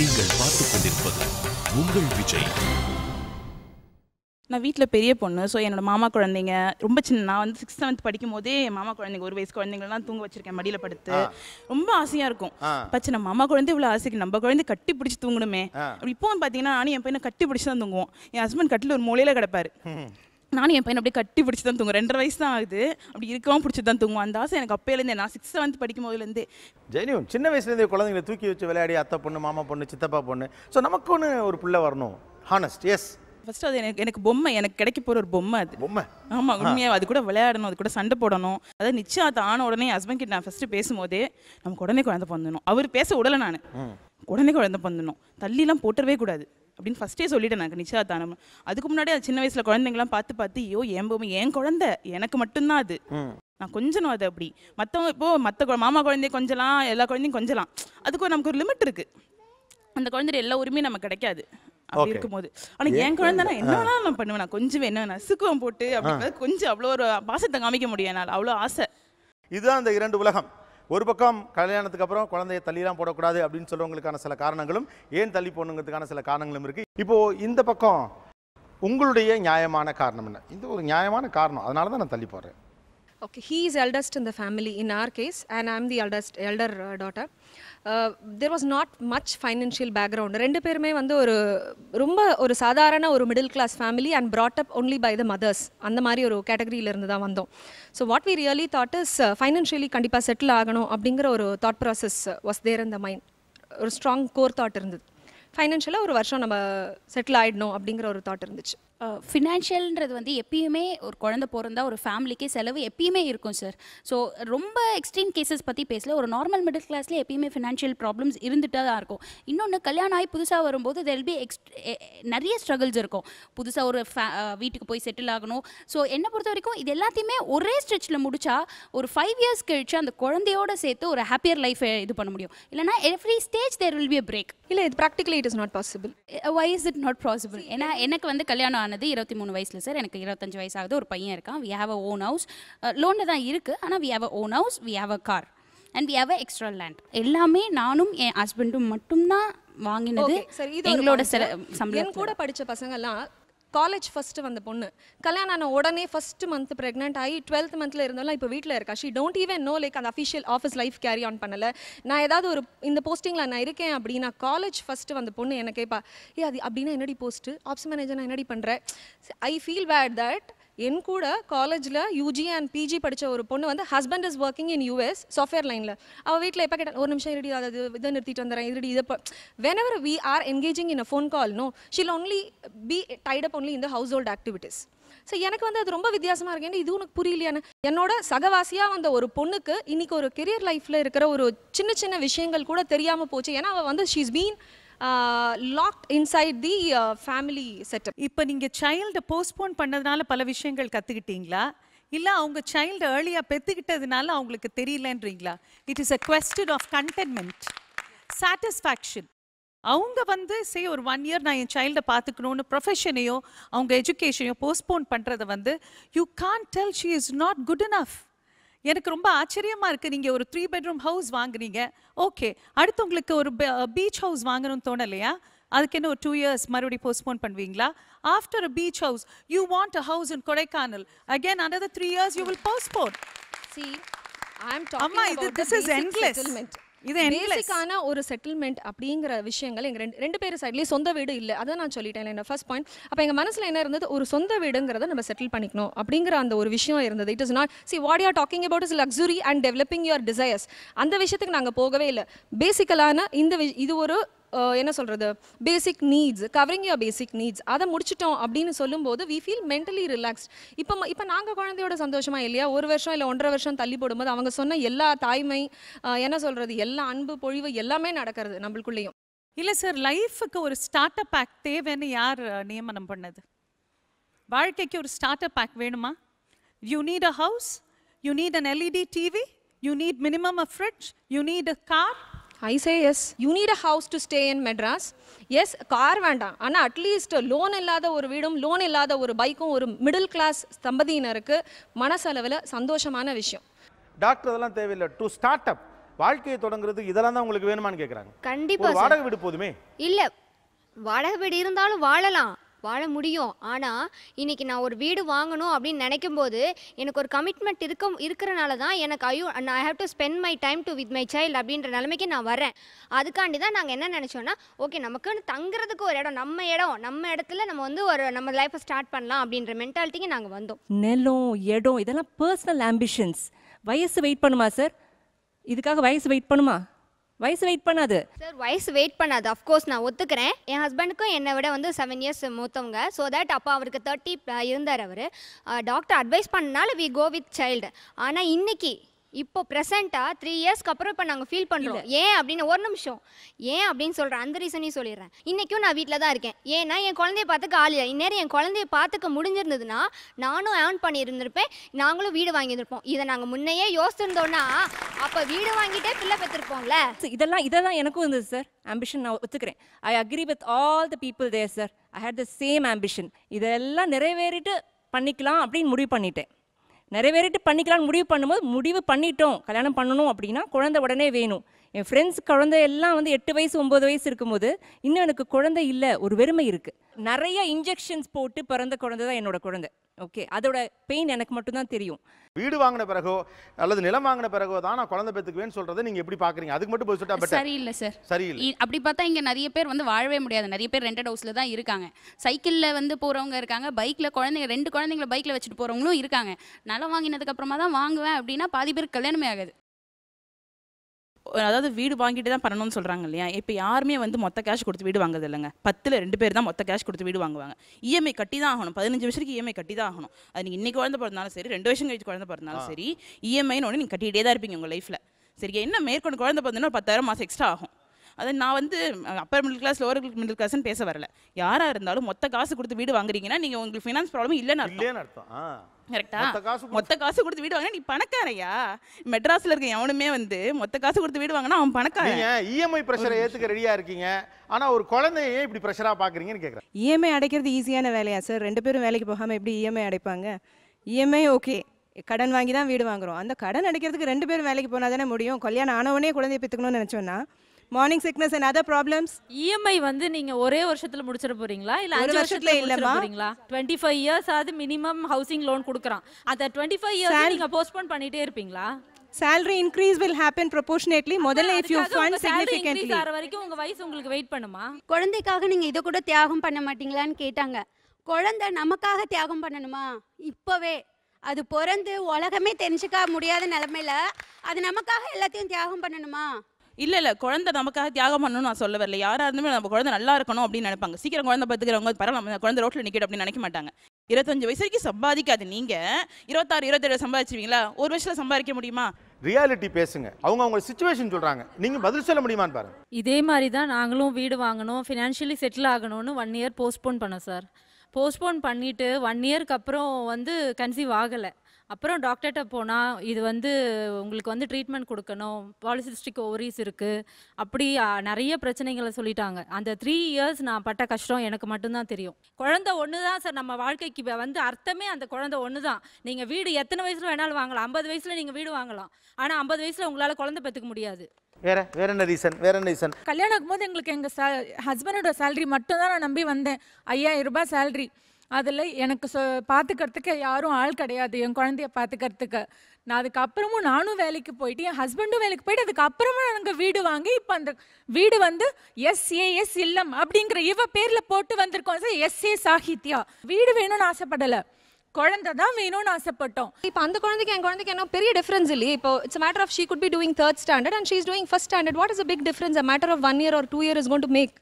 நீங்கள் பார்த்துக் கொண்டிருப்பது உங்கள் விஜய். நான் வீட்டில் பெரிய பொண்ணு. ஸோ என்னோட மாமா குழந்தைங்க ரொம்ப சின்ன, நான் வந்து 6th 7th படிக்கும் போதே மாமா குழந்தைங்க 1 வயசு குழந்தைங்களாம் தூங்க வச்சிருக்கேன் மடியில் படுத்து. ரொம்ப ஆசையாக இருக்கும். பச்சை நம்ம மாமா குழந்தை இவ்வளோ ஆசைக்கு நம்ம குழந்தை கட்டி பிடிச்சி தூங்கணுமே. அப்படி இப்போ பார்த்தீங்கன்னா நானும் என் பையனை கட்டி பிடிச்சி தான் தூங்குவோம். என் ஹஸ்பண்ட் கட்டில் ஒரு மூலையில் கிடப்பாரு, நானும் என் பையனை அப்படியே கட்டி பிடிச்சி தான் தூங்குவேன். 2.5 வயசு தான் ஆகுது, அப்படி இருக்கவும் பிடிச்சி தான் தூங்குவோம். அந்த ஆசை எனக்கு அப்போலேருந்தே, நான் 6th 7th படிக்கும் போதுலேருந்தே. ஜெனியூன். சின்ன வயசுலேருந்தே குழந்தைங்களை தூக்கி வச்சு விளையாடி அத்தை பொண்ணு, மாமா பொண்ணு, சித்தப்பா பொண்ணு, ஸோ நமக்கு ஒன்று ஒரு பிள்ளை வரணும். ஹானஸ்ட். எஸ். ஃபர்ஸ்ட் அது எனக்கு பொம்மை, எனக்கு கிடைக்க போகிற ஒரு பொம்மை அது. பொம்மை. ஆமாம், உண்மையாக அது கூட விளையாடணும், அது கூட சண்டை போடணும். அதாவது நிச்சயத்தை ஆன உடனே ஹஸ்பண்ட் கிட்ட நான் ஃபஸ்ட்டு பேசும்போதே நமக்கு உடனே குழந்தை பிறந்தணும். அவர் பேச விடலை, நான் உடனே குழந்தை பிறந்தணும், தள்ளிலாம் போட்டுறவே கூடாது அப்படின்னு ஃபஸ்ட்டே சொல்லிட்டேன் எனக்கு நிச்சயத்தானம். அதுக்கு முன்னாடி அது சின்ன வயசில் குழந்தைங்களாம் பார்த்து ஐயோ என் பொம்மை, என் குழந்தை, எனக்கு மட்டும்தான் அது, நான் கொஞ்சணும் அது. அப்படி மற்றவங்க இப்போது மற்ற மாமா குழந்தைய கொஞ்சலாம், எல்லா குழந்தையும் கொஞ்சலாம், அதுக்கு நமக்கு ஒரு லிமிட் இருக்குது. அந்த குழந்தைய எல்லா உரிமையும் நமக்கு கிடைக்காது அப்படி இருக்கும்போது. ஆனால் என் குழந்தைனா என்ன வேணாலும் நான் பண்ணுவேன், நான் கொஞ்சம் என்ன நசுக்குவம் போட்டு அப்படி கொஞ்சம் அவ்வளோ ஒரு பாசத்தை காமிக்க முடியும் என்னால், அவ்வளோ ஆசை. இதுதான் இந்த இரண்டு உலகம். ஒரு பக்கம் கல்யாணத்துக்கு அப்புறம் குழந்தைய தள்ளிலாம் போடக்கூடாது அப்படின்னு சொல்றவங்களுக்கான சில காரணங்களும், ஏன் தள்ளி போடணுங்கிறதுக்கான சில காரணங்களும் இருக்கு. இப்போ இந்த பக்கம் உங்களுடைய நியாயமான காரணம் என்ன? இந்த ஒரு நியாயமான காரணம், அதனால தான் நான் தள்ளி போடுறேன். Okay, he is eldest in the family in our case, and I am the elder daughter. There was not much financial background. ரெண்டு பேருமே வந்து ரொம்ப ஒரு சாதாரண ஒரு middle class family and brought up only by the mothers. அந்த மாதிரி ஒரு கேட்டகரியில இருந்து தான் வந்தோம். So what we really thought is financially கண்டிப்பாக செட்டில் ஆகணும் அப்படிங்கிற ஒரு thought process was there in the mind. ஒரு ஸ்ட்ராங் கோர் தாட் இருந்தது. ஃபைனான்ஷியலாக ஒரு வருஷம் நம்ம செட்டில் ஆகிடணும் அப்படிங்கிற ஒரு தாட் இருந்துச்சு. ஃபினான்ஷியல்ன்றது வந்து எப்பயுமே ஒரு குழந்தை பிறந்தா ஒரு ஃபேமிலிக்கே செலவு எப்பயுமே இருக்கும் சார். ஸோ ரொம்ப எக்ஸ்ட்ரீம் கேசஸ் பற்றி பேசல, ஒரு நார்மல் மிடில் கிளாஸ்லேயே எப்பயுமே ஃபினான்ஷியல் ப்ராப்ளம்ஸ் இருந்துகிட்டே தான் இருக்கும். இன்னொன்று கல்யாணம் ஆகி புதுசாக வரும்போது தெல் பி நிறைய ஸ்ட்ரகிள்ஸ் இருக்கும். புதுசாக ஒரு வீட்டுக்கு போய் செட்டில் ஆகணும். ஸோ என்னை பொறுத்த வரைக்கும் இது எல்லாத்தையுமே ஒரே ஸ்ட்ரெச்சில் முடிச்சா ஒரு 5 years கழிச்சு அந்த குழந்தையோட சேர்த்து ஒரு ஹாப்பியர் லைஃபை இது பண்ண முடியும். இல்லைனா every stage there will be a break. இல்லை, இது practically it is not possible. Why is it not possible? ஏன்னா எனக்கு வந்து கல்யாணம் 23 வயசுல சார், எனக்கு 25 வயசு ஆகுது, ஒரு பையன் இருக்கான். We have a own house, லோன்ல தான் இருக்கு, ஆனால் we have a own house, we have a car and we have a extra land. எல்லாமே நானும் என் ஹஸ்பண்டும் மட்டும்தான் வாங்கினது. எங்களோட சம்பளம். கூட படித்த பசங்கள்லாம் காலேஜ் ஃபஸ்ட்டு வந்த பொண்ணு கல்யாணம் ஆன உடனே ஃபஸ்ட்டு மந்த் ப்ரெக்னென்ட் ஆகி 12th மந்த்தில் இருந்தாலும் இப்போ வீட்டில் இருக்கா. She don't even know like அந்த official office life carry on பண்ணலை. நான் ஏதாவது ஒரு இந்த போஸ்டிங்கில் நான் இருக்கேன் அப்படின்னா காலேஜ் ஃபஸ்ட்டு வந்த பொண்ணு என்ன கேட்பா, அது அப்படின்னா என்னடி போஸ்ட்டு, ஆப்ஸ் மேனேஜர் நான் என்னடி பண்ணுறேன். ஐ ஃபீல் பேட் தட் என் கூட காலேஜில் யூஜி அண்ட் பிஜி படித்த ஒரு பொண்ணு வந்து husband is working in US software லைனில். அவள் வீட்டில் எப்போ கேட்டால் ஒரு நிமிஷம் இருடி, அதாவது இதை நிறுத்திட்டு வந்துடுறேன், இருடி இதை whenever we are engaging in a phone call, no, she'll only be tied up only in the household activities. So எனக்கு வந்து அது ரொம்ப வித்தியாசமாக இருக்கு. இது உனக்கு புரியலையான என்னோட சகவாசியாக வந்த ஒரு பொண்ணுக்கு இன்னைக்கு ஒரு கெரியர் லைஃப்பில் இருக்கிற ஒரு சின்ன சின்ன விஷயங்கள் கூட தெரியாமல் போச்சு. ஏன்னா அவள் வந்து she's been locked inside the family setup. இப்போ நீங்கள் சைல்டை போஸ்ட்போன் பண்ணதுனால பல விஷயங்கள் கற்றுக்கிட்டீங்களா, இல்லை அவங்க சைல்டு ஏர்லியாக பெற்றுக்கிட்டதுனால அவங்களுக்கு தெரியலன்றீங்களா? It is a question of contentment, satisfaction. அவங்க வந்து ஒரு 1 year நான் என் சைல்டை பார்த்துக்கணுன்னு ப்ரொஃபஷனையோ அவங்க எஜுகேஷனையோ போஸ்ட்போன் பண்ணுறதை வந்து you can't tell she is not good enough. எனக்கு ரொம்ப ஆச்சரியமாக இருக்குது. நீங்கள் ஒரு 3 bedroom ஹவுஸ் வாங்குறீங்க, ஓகே, அடுத்து உங்களுக்கு ஒரு பீச் ஹவுஸ் வாங்கணும்னு தோணலையா? அதுக்கு என்ன ஒரு 2 years மறுபடியும் போஸ்ட்போன் பண்ணுவீங்களா? After a beach house you want a house in Kodaikanal, again another 3 years you will postpone. See, I am talking about this is endless settlement. இது பேசிக்கான ஒரு செட்டில்மெண்ட் அப்படிங்கிற விஷயங்கள் எங்கள் ரெண்டு பேர் சைட்லேயும் சொந்த வீடு இல்லை. அதை நான் சொல்லிட்டேன் என்ன ஃபர்ஸ்ட் பாயிண்ட். அப்போ எங்கள் மனசில் என்ன இருந்தது, ஒரு சொந்த வீடுங்கிறத நம்ம செட்டில் பண்ணிக்கணும் அப்படிங்கிற அந்த ஒரு விஷயம் இருந்தது. It is not what you are talking about is luxury and developing your desires. அந்த விஷயத்துக்கு நாங்கள் போகவே இல்லை. பேசிக்கலான இது ஒரு என்ன சொல்கிறது, basic needs, covering your basic needs, அதை முடிச்சிட்டோம் அப்படின்னு சொல்லும்போது வி ஃபீல் மென்டலி ரிலாக்ஸ்ட். இப்போ நாங்கள் குழந்தையோட சந்தோஷமாக இல்லையா, 1 வருஷம் இல்லை 1.5 வருஷம் தள்ளி போடும்போது அவங்க சொன்ன எல்லா தாய்மை, என்ன சொல்கிறது, எல்லா அன்பு பொழிவு எல்லாமே நடக்கிறது நம்மளுக்குள்ளேயும். இல்லை சார், லைஃபுக்கு ஒரு ஸ்டார்ட் அப் பேக் தேவைன்னு யார் நியமனம் பண்ணது? வாழ்க்கைக்கு ஒரு ஸ்டார்ட் அப் பேக் வேணுமா? You need a house, you need an LED TV, you need minimum a fridge, you need a car. I say yes. You need a house to stay in Madras. Yes, car வேண்டாம், ஆனால் at least loan இல்லாத ஒரு வீடும் loan இல்லாத ஒரு பைக்கும் ஒரு middle class தம்பதியினருக்கு மனசளவில் சந்தோஷமான விஷயம். டாக்டர் அதெல்லாம் தேவையில்லை. டு ஸ்டார்ட் அப் வாழ்க்கையை தொடங்குறது இதெல்லாம் தான் உங்களுக்கு வேணுமான்னு கேக்குறாங்க. கண்டிப்பா ஒரு வாடகை வீடு போதுமே. இல்ல வாடகை வீடு இருந்தாலும் வாழ முடியும். ஆனால் இன்னைக்கு நான் ஒரு வீடு வாங்கணும் அப்படின்னு நினைக்கும் போது எனக்கு ஒரு கமிட்மெண்ட் இருக்கிறனால தான் எனக்கு I have to spend my time to with my child அப்படின்ற நிலைமைக்கு நான் வரேன். அதுக்காண்டி தான் நாங்கள் என்ன நினச்சோன்னா, ஓகே நமக்குன்னு தங்குறதுக்கு ஒரு இடம், நம்ம இடத்துல நம்ம வந்து நம்ம லைஃப்பை ஸ்டார்ட் பண்ணலாம் அப்படின்ற மென்டாலிட்டிக்கு நாங்கள் வந்தோம். நிலம், இடம் இதெல்லாம் பர்சனல் ஆம்பிஷன்ஸ். வயசு வெயிட் பண்ணுமா சார்? இதுக்காக வயசு வெயிட் பண்ணுமா? வயசு வெயிட் பண்ணாது சார். வயசு வெயிட் பண்ணாது, அஃப்கோர்ஸ் நான் ஒத்துக்கிறேன். என் ஹஸ்பண்டுக்கும் என்னை விட வந்து 7 years மூத்தவங்க. ஸோ தட் அப்போ அவருக்கு 30 இருந்தார். அவர் டாக்டர் அட்வைஸ் பண்ணனால வி கோ வித் சைல்டு. ஆனால் இன்னைக்கு இப்போ ப்ரெசென்ட்டாக 3 yearsக்கு அப்புறம் இப்போ நாங்கள் ஃபீல் பண்ணுறோம். ஏன் அப்படின்னு ஒரு நிமிஷம் ஏன் அப்படின்னு சொல்கிறேன், அந்த ரீசனையும் சொல்லிடுறேன். இன்றைக்கும் நான் வீட்டில் தான் இருக்கேன். ஏன்னா என் குழந்தைய பார்த்துக்க ஆள் இல்லை. இந்நேரம் என் குழந்தைய பார்த்துக்க முடிஞ்சிருந்ததுன்னா நானும் ஏர்ன் பண்ணியிருந்திருப்பேன், நாங்களும் வீடு வாங்கியிருந்திருப்போம். இதை நாங்கள் முன்னையே யோசிச்சிருந்தோன்னா அப்போ வீடு வாங்கிட்டே பிள்ளை பெற்றிருப்போம்ல. இதெல்லாம் எனக்கும் இருந்தது சார். ஆம்பிஷன் நான் ஒத்துக்கிறேன். I agree with all the people there sir. I hate the same ambition. இதெல்லாம் நிறைவேறிட்டு பண்ணிக்கலாம் அப்படின்னு முடிவு பண்ணிட்டேன். பண்ணிக்கலாம்னு முடிவு பண்ணிட்டோம். கல்யாணம் பண்ணணும் அப்படின்னா குழந்தை உடனே வேணும். என் ஃப்ரெண்ட்ஸ் குழந்தை எல்லாம் வந்து 8 வயசு 9 வயசு இருக்கும்போது இன்னும் எனக்கு குழந்தை இல்லை, ஒரு வெறுமை இருக்குது. நிறைய இன்ஜெக்ஷன்ஸ் போட்டு பிறந்த குழந்தை தான் என்னோட குழந்தை. ஓகே, அதோட பெயின் எனக்கு மட்டும்தான் தெரியும். வீடு வாங்கின பிறகோ அல்லது நிலம் வாங்கின பிறகோ தான் நான் குழந்தை பெற்றுக்குவேன்னு சொல்றதை நீங்க எப்படி பாக்குறீங்க? அதுக்கு மட்டும் போய் சொல்லிட்டா பெட்டர். சரியில்லை சார், சரியில்லை. அப்படி பார்த்தா இங்கே நிறைய பேர் வந்து வாழவே முடியாது. நிறைய பேர் ரெண்டட் ஹவுஸில் தான் இருக்காங்க. சைக்கிளில் வந்து போகிறவங்க இருக்காங்க, பைக்கில் குழந்தைங்க 2 குழந்தைங்கள பைக்கில் வச்சுட்டு போகிறவங்களும் இருக்காங்க. நிலம் வாங்கினதுக்கு அப்புறமா தான் வாங்குவேன் அப்படின்னா பாதி பேருக்கு கல்யாணமே ஆகாது. அதாவது வீடு வாங்கிட்டு தான் பண்ணணும்னு சொல்கிறாங்க இல்லையா? இப்போ யாருமே வந்து மொத்த கேஷ் கொடுத்து வீடு வாங்குறது இல்லைங்க. 10ல் 2 பேர் தான் மொத்த கேஷ் கொடுத்து வீடு வாங்குவாங்க. இஎம்ஐ கட்டி தான் ஆகணும். 15 வருஷத்துக்கு இஎம்ஐ கட்டி தான் ஆகணும். அது நீங்கள் இன்றைக்கி குழந்தை பிறந்தாலும் சரி, 2 வருஷம் கழிச்சு குழந்தை பிறந்தாலும் சரி, இஎம்ஐன்னு ஒன்று நீங்கள் கட்டிகிட்டே தான் இருப்பீங்க உங்கள் லைஃப்பில். சரி, என்ன மேற்கொண்டு குழந்தை பிறந்தோன்னா 10,000 மாதம் எக்ஸ்ட்ரா ஆகும். அது நான் வந்து upper middle class lower middle கிளாஸ்ன்னு பேச வரல. யாராக இருந்தாலும் மொத்த காசு கொடுத்து வீடு வாங்குறீங்கன்னா நீங்கள் உங்களுக்கு ஃபினான்ஸ் ப்ராப்ளம் இல்லைன்னு அர்த்தம். கரெக்டா? மொத்த காசு கொடுத்து வீடு வாங்கினா நீ பணக்காரையா? மெட்ராஸ்ல இருக்க எவனுமே வந்து மொத்த காசு கொடுத்து வீடு வாங்கினா அவன் பணக்காரன். நீங்க இஎம்ஐ பிரஷரை ஏத்துக்க ரெடியா இருக்கீங்க, ஆனா ஒரு குழந்தையை இப்படி பிரஷரா பாக்குறீங்கன்னு கேக்குறேன். இஎம்ஐ அடைக்கிறது ஈஸியான வேலையா சார்? 2 பேரும் வேலைக்கு போகாம எப்படி இஎம்ஐ அடைப்பாங்க? இஎம்ஐ ஓகே, கடன் வாங்கி தான் வீடு வாங்குறோம். அந்த கடன் அடைக்கிறதுக்கு 2 பேரும் வேலைக்கு போனா தானே முடியும். கல்யாணம் ஆனவனே குழந்தைய பெற்றுக்கணும்னு நினைச்சோன்னா morning sickness and other problems. EMI வந்து நீங்க ஒரே வருஷத்துல முடிச்சிட போறீங்களா இல்ல 5 வருஷத்துல இல்லமா? 25 years ஆது மினிமம் ஹவுசிங் லோன் கொடுக்கறான். அந்த 25 years நீங்க போஸ்ட்போன் பண்ணிட்டே இருப்பீங்களா? salary increase will happen proportionately. முதல்ல if you fund significantly வர வரைக்கும் உங்க வயசு உங்களுக்கு வெயிட் பண்ணுமா? குழந்தைக்காக நீங்க இத கூட தியாகம் பண்ண மாட்டீங்களான்னு கேட்டாங்க. குழந்தை நமக்காக தியாகம் பண்ணணுமா? இப்பவே அது பிறந்து உலகமே தெரிஞ்சுக்க முடியாத நிலைமையில அது நமக்காக எல்லாத்தையும் தியாகம் பண்ணணுமா? இல்லை, குழந்தை நமக்காக தியாகம் பண்ணணும்னு நான் சொல்ல வரல. யாராக இருந்தாலும் நம்ம குழந்தை நல்லா இருக்கணும் அப்படின்னு நினைப்பாங்க. சீக்கிரம் குழந்தை பார்த்துக்கிறவங்க பரவாயில்ல, நம்ம குழந்தை ரோட்டில் நிற்கிடும் அப்படின்னு நினைக்க மாட்டாங்க. 25 வயசு வரைக்கும் சம்பாதிக்காது. நீங்கள் 26 27 சம்பாதிச்சிருவீங்களா? ஒரு வருஷத்தில் சம்பாதிக்க முடியுமா? ரியாலிட்டி பேசுங்க. அவங்க சிச்சுவேஷன் சொல்கிறாங்க, நீங்கள் பதில் சொல்ல முடியுமான்னு பாருங்க. இதே மாதிரி தான் நாங்களும் வீடு வாங்கணும், ஃபினான்ஷியலி செட்டில் ஆகணும்னு 1 year போஸ்ட்போன் பண்ணோம் சார். போஸ்ட்போன் பண்ணிவிட்டு 1 yearக்கு அப்புறம் வந்து கன்சீவ் ஆகலை. அப்புறம் டாக்டர்கிட்ட போனால் இது வந்து உங்களுக்கு வந்து ட்ரீட்மெண்ட் கொடுக்கணும், பாலிசிஸ்டிக் ஓவரிஸ் இருக்குது, அப்படி நிறைய பிரச்சனைகளை சொல்லிட்டாங்க. அந்த 3 years நான் பட்ட கஷ்டம் எனக்கு மட்டும்தான் தெரியும். குழந்தை ஒன்று தான் சார் நம்ம வாழ்க்கைக்கு வந்து அர்த்தமே. அந்த குழந்தை ஒன்று தான். நீங்கள் வீடு எத்தனை வயசில் வேணாலும் வாங்கலாம். 50 வயசில் நீங்கள் வீடு வாங்கலாம், ஆனால் 50 வயசில் உங்களால் குழந்தை பெற்றுக்க முடியாது. வேற என்ன ரீசன்? கல்யாணம் ஆகும்போது எங்களுக்கு எங்கள் ஹஸ்பண்டோட சேலரி மட்டும் தான் நான் நம்பி வந்தேன். 5000 ரூபாய் சேலரி. அதில் எனக்கு பார்த்துக்கிறதுக்கு யாரும் ஆள் கிடையாது, என் குழந்தைய பார்த்துக்கிறதுக்கு. நான் அதுக்கப்புறமும் நானும் வேலைக்கு போயிட்டு, என் ஹஸ்பண்டும் வேலைக்கு போயிட்டு, அதுக்கப்புறமா நாங்கள் வீடு வாங்கி இப்போ அந்த வீடு வந்து SAS இல்லம் அப்படிங்கிற இவ பேரில் போட்டு வந்திருக்கோம் சார். SA சாகித்யா. வீடு வேணும்னு ஆசைப்படலை, குழந்தை தான் வேணும்னு ஆசைப்பட்டோம். இப்போ அந்த குழந்தைக்கு என் குழந்தைக்கு என்ன பெரிய டிஃபரன்ஸ் இல்லையே. இப்போ it's a matter of she could be doing 3rd standard and she is doing 1st standard. What is the big difference a matter of 1 year or 2 years is going to make?